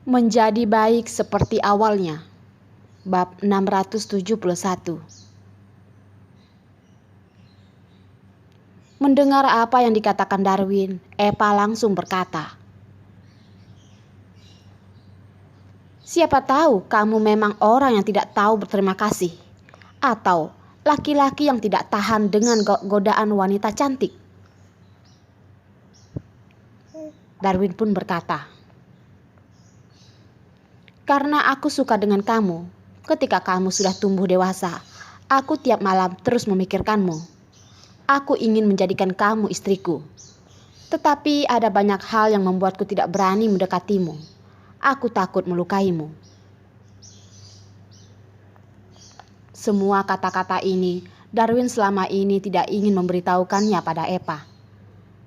Menjadi baik seperti awalnya. Bab 671. Mendengar apa yang dikatakan Darwin, Eva langsung berkata, "Siapa tahu kamu memang orang yang tidak tahu berterima kasih, atau laki-laki yang tidak tahan dengan godaan wanita cantik." Darwin pun berkata, "Karena aku suka dengan kamu, ketika kamu sudah tumbuh dewasa, aku tiap malam terus memikirkanmu. Aku ingin menjadikan kamu istriku. Tetapi ada banyak hal yang membuatku tidak berani mendekatimu. Aku takut melukaimu." Semua kata-kata ini Darwin selama ini tidak ingin memberitahukannya pada Eva.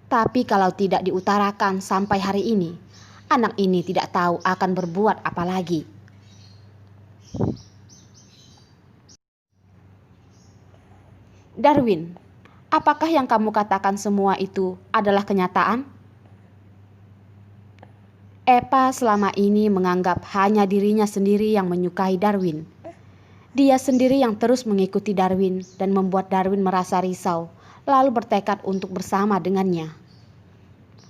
Tapi kalau tidak diutarakan sampai hari ini, anak ini tidak tahu akan berbuat apa lagi. "Darwin, apakah yang kamu katakan semua itu adalah kenyataan?" Eva selama ini menganggap hanya dirinya sendiri yang menyukai Darwin. Dia sendiri yang terus mengikuti Darwin dan membuat Darwin merasa risau, lalu bertekad untuk bersama dengannya.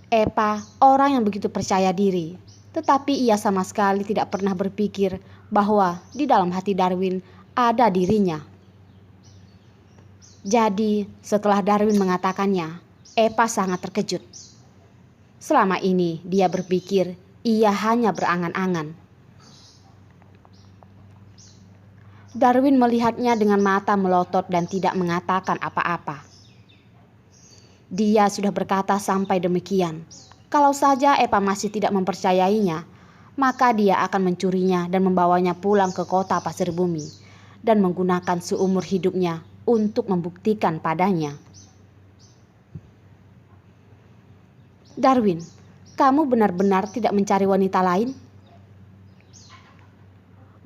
Eva orang yang begitu percaya diri, tetapi ia sama sekali tidak pernah berpikir bahwa di dalam hati Darwin ada dirinya. Jadi setelah Darwin mengatakannya, Eva sangat terkejut. Selama ini dia berpikir ia hanya berangan-angan. Darwin melihatnya dengan mata melotot dan tidak mengatakan apa-apa. Dia sudah berkata sampai demikian. Kalau saja Eva masih tidak mempercayainya, maka dia akan mencurinya dan membawanya pulang ke kota Pasir Bumi dan menggunakan seumur hidupnya untuk membuktikan padanya. "Darwin, kamu benar-benar tidak mencari wanita lain?"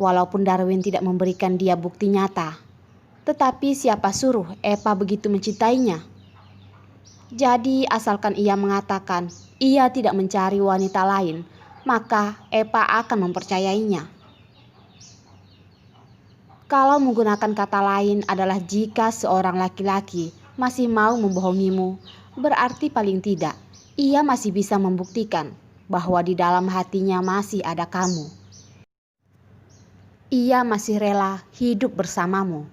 Walaupun Darwin tidak memberikan dia bukti nyata, tetapi siapa suruh Eva begitu mencintainya? Jadi asalkan ia mengatakan ia tidak mencari wanita lain, maka Eva akan mempercayainya. Kalau menggunakan kata lain adalah jika seorang laki-laki masih mau membohongimu, berarti paling tidak ia masih bisa membuktikan bahwa di dalam hatinya masih ada kamu. Ia masih rela hidup bersamamu.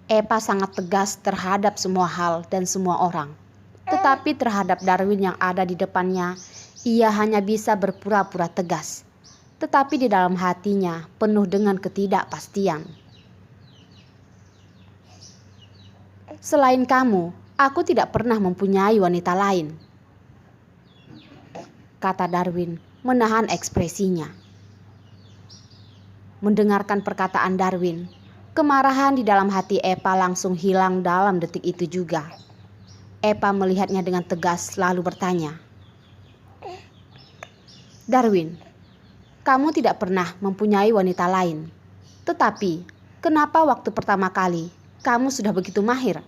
Eva sangat tegas terhadap semua hal dan semua orang. Tetapi terhadap Darwin yang ada di depannya, ia hanya bisa berpura-pura tegas. Tetapi di dalam hatinya penuh dengan ketidakpastian. "Selain kamu, aku tidak pernah mempunyai wanita lain," kata Darwin menahan ekspresinya. Mendengarkan perkataan Darwin, kemarahan di dalam hati Eva langsung hilang dalam detik itu juga. Eva melihatnya dengan tegas lalu bertanya, "Darwin, kamu tidak pernah mempunyai wanita lain. Tetapi, kenapa waktu pertama kali kamu sudah begitu mahir?"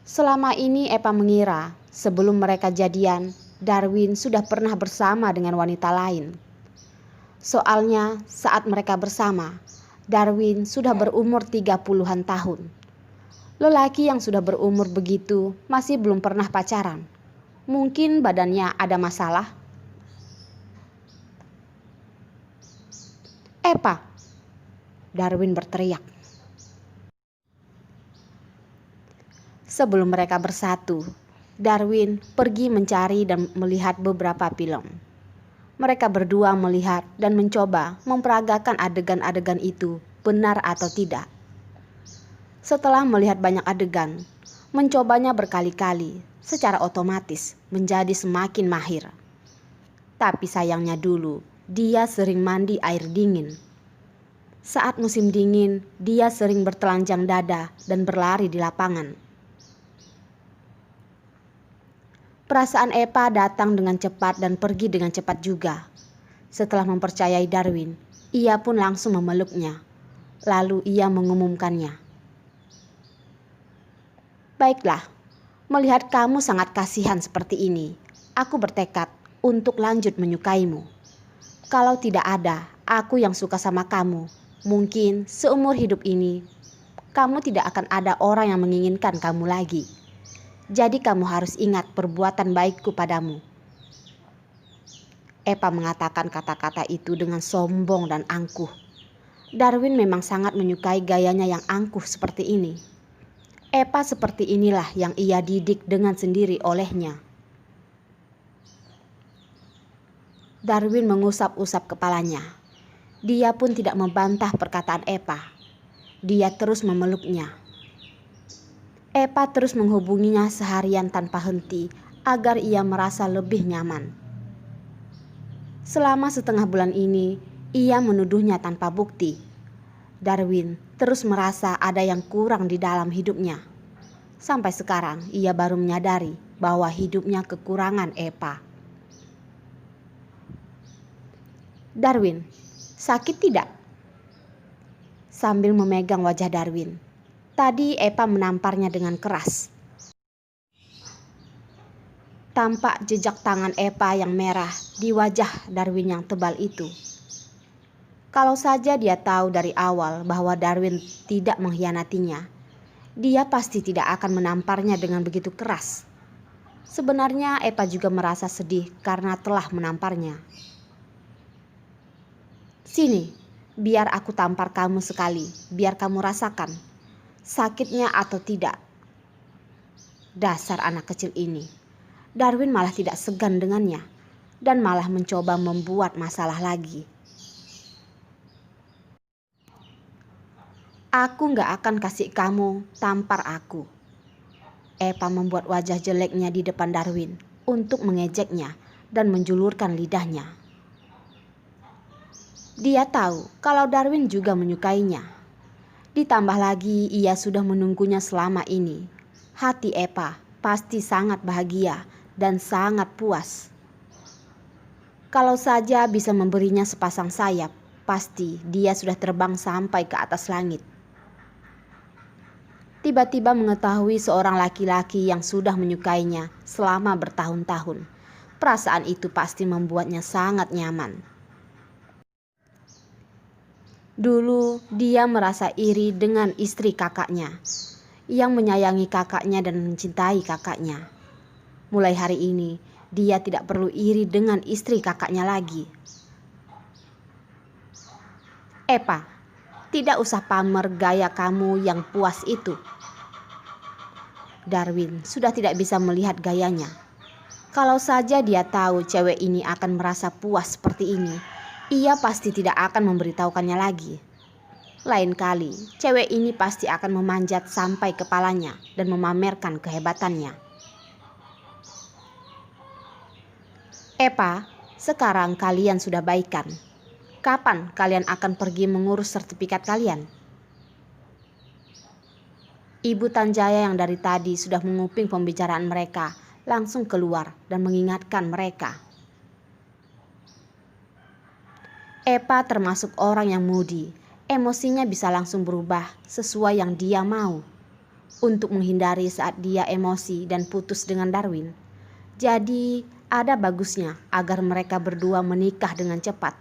Selama ini Eva mengira sebelum mereka jadian, Darwin sudah pernah bersama dengan wanita lain. Soalnya saat mereka bersama, Darwin sudah berumur 30-an tahun. Lelaki yang sudah berumur begitu masih belum pernah pacaran. Mungkin badannya ada masalah. "Eva!" Darwin berteriak. Sebelum mereka bersatu, Darwin pergi mencari dan melihat beberapa film. Mereka berdua melihat dan mencoba memperagakan adegan-adegan itu benar atau tidak. Setelah melihat banyak adegan, mencobanya berkali-kali, secara otomatis menjadi semakin mahir. Tapi sayangnya dulu, dia sering mandi air dingin. Saat musim dingin, dia sering bertelanjang dada dan berlari di lapangan. Perasaan Eva datang dengan cepat dan pergi dengan cepat juga. Setelah mempercayai Darwin, ia pun langsung memeluknya. Lalu ia mengumumkannya, "Baiklah, melihat kamu sangat kasihan seperti ini, aku bertekad untuk lanjut menyukaimu. Kalau tidak ada aku yang suka sama kamu, mungkin seumur hidup ini kamu tidak akan ada orang yang menginginkan kamu lagi. Jadi kamu harus ingat perbuatan baikku padamu. Epa mengatakan kata-kata itu dengan sombong dan angkuh. Darwin memang sangat menyukai gayanya yang angkuh seperti ini. Epa seperti inilah yang ia didik dengan sendiri olehnya. Darwin mengusap-usap kepalanya. Dia pun tidak membantah perkataan Epa. Dia terus memeluknya. Epa terus menghubunginya seharian tanpa henti agar ia merasa lebih nyaman. Selama setengah bulan ini, ia menuduhnya tanpa bukti. Darwin terus merasa ada yang kurang di dalam hidupnya. Sampai sekarang ia baru menyadari bahwa hidupnya kekurangan Epa. Darwin, sakit tidak? Sambil memegang wajah Darwin. Tadi Epa menamparnya dengan keras. Tampak jejak tangan Epa yang merah di wajah Darwin yang tebal itu. Kalau saja dia tahu dari awal bahwa Darwin tidak mengkhianatinya, dia pasti tidak akan menamparnya dengan begitu keras. Sebenarnya Epa juga merasa sedih karena telah menamparnya. Sini, biar aku tampar kamu sekali, biar kamu rasakan sakitnya atau tidak. Dasar anak kecil ini. Darwin malah tidak segan dengannya dan malah mencoba membuat masalah lagi. Aku gak akan kasih kamu tampar aku. Epa membuat wajah jeleknya di depan Darwin untuk mengejeknya dan menjulurkan lidahnya. Dia tahu kalau Darwin juga menyukainya. Ditambah lagi ia sudah menunggunya selama ini. Hati Epa pasti sangat bahagia dan sangat puas. Kalau saja bisa memberinya sepasang sayap, pasti dia sudah terbang sampai ke atas langit. Tiba-tiba mengetahui seorang laki-laki yang sudah menyukainya selama bertahun-tahun. Perasaan itu pasti membuatnya sangat nyaman. Dulu dia merasa iri dengan istri kakaknya yang menyayangi kakaknya dan mencintai kakaknya. Mulai hari ini dia tidak perlu iri dengan istri kakaknya lagi. Epa, tidak usah pamer gaya kamu yang puas itu. Darwin sudah tidak bisa melihat gayanya. Kalau saja dia tahu cewek ini akan merasa puas seperti ini, ia pasti tidak akan memberitahukannya lagi. Lain kali, cewek ini pasti akan memanjat sampai kepalanya dan memamerkan kehebatannya. Epa, sekarang kalian sudah baikan. Kapan kalian akan pergi mengurus sertifikat kalian? Ibu Tanjaya yang dari tadi sudah menguping pembicaraan mereka langsung keluar dan mengingatkan mereka. Epa termasuk orang yang moody, emosinya bisa langsung berubah sesuai yang dia mau. Untuk menghindari saat dia emosi dan putus dengan Darwin. Jadi ada bagusnya agar mereka berdua menikah dengan cepat.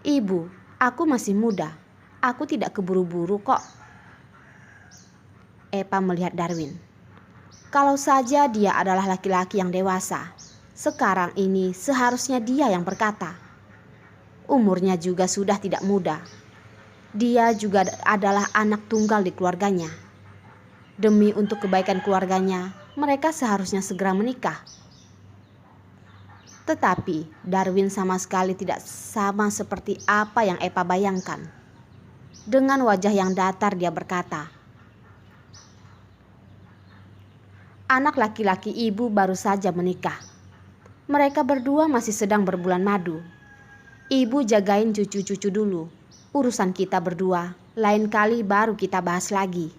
Ibu, aku masih muda. Aku tidak keburu-buru kok. Epa melihat Darwin. Kalau saja dia adalah laki-laki yang dewasa, sekarang ini seharusnya dia yang berkata. Umurnya juga sudah tidak muda. Dia juga adalah anak tunggal di keluarganya. Demi untuk kebaikan keluarganya, mereka seharusnya segera menikah. Tetapi Darwin sama sekali tidak sama seperti apa yang Epa bayangkan. Dengan wajah yang datar dia berkata, anak laki-laki ibu baru saja menikah. Mereka berdua masih sedang berbulan madu. Ibu jagain cucu-cucu dulu. Urusan kita berdua, lain kali baru kita bahas lagi.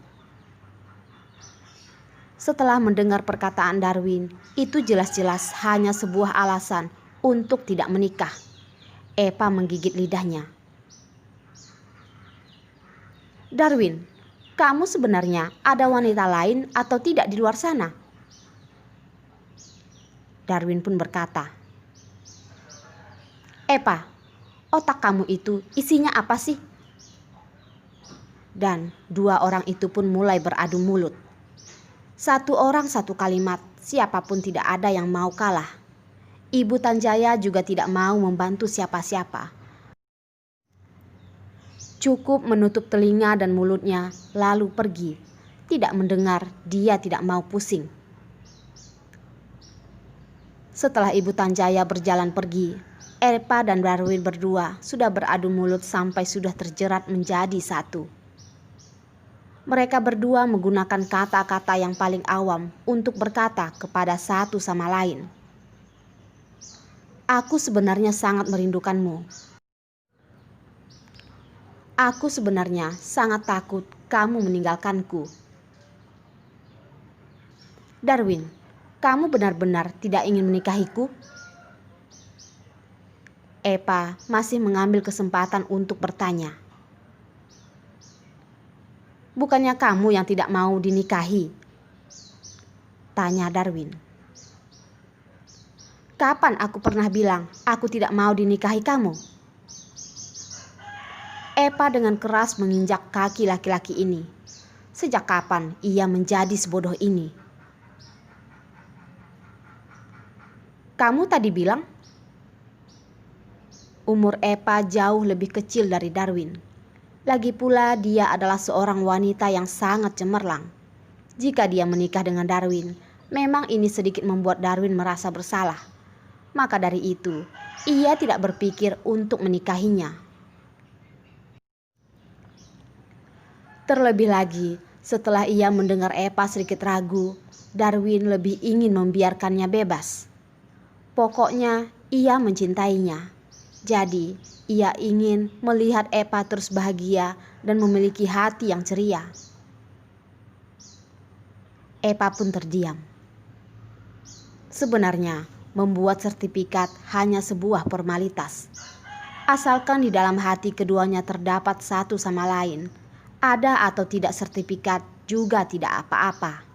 Setelah mendengar perkataan Darwin, itu jelas-jelas hanya sebuah alasan untuk tidak menikah. Epa menggigit lidahnya. Darwin, kamu sebenarnya ada wanita lain atau tidak di luar sana? Darwin pun berkata, "Epa, otak kamu itu isinya apa sih?" Dan dua orang itu pun mulai beradu mulut. Satu orang satu kalimat, siapapun tidak ada yang mau kalah. Ibu Tanjaya juga tidak mau membantu siapa-siapa. Cukup menutup telinga dan mulutnya, lalu pergi. Tidak mendengar, dia tidak mau pusing. Setelah Ibu Tanjaya berjalan pergi, Epa dan Darwin berdua sudah beradu mulut sampai sudah terjerat menjadi satu. Mereka berdua menggunakan kata-kata yang paling awam untuk berkata kepada satu sama lain. "Aku sebenarnya sangat merindukanmu. Aku sebenarnya sangat takut kamu meninggalkanku. Darwin, kamu benar-benar tidak ingin menikahiku?" Epa masih mengambil kesempatan untuk bertanya. "Bukannya kamu yang tidak mau dinikahi?" tanya Darwin. "Kapan aku pernah bilang aku tidak mau dinikahi kamu?" Epa dengan keras menginjak kaki laki-laki ini. Sejak kapan ia menjadi sebodoh ini? "Kamu tadi bilang?" Umur Epa jauh lebih kecil dari Darwin. Lagi pula dia adalah seorang wanita yang sangat cemerlang. Jika dia menikah dengan Darwin, memang ini sedikit membuat Darwin merasa bersalah. Maka dari itu, ia tidak berpikir untuk menikahinya. Terlebih lagi, setelah ia mendengar Epa sedikit ragu, Darwin lebih ingin membiarkannya bebas. Pokoknya, ia mencintainya. Jadi, ia ingin melihat Epa terus bahagia dan memiliki hati yang ceria. Epa pun terdiam. Sebenarnya, membuat sertifikat hanya sebuah formalitas. Asalkan di dalam hati keduanya terdapat satu sama lain, ada atau tidak sertifikat juga tidak apa-apa.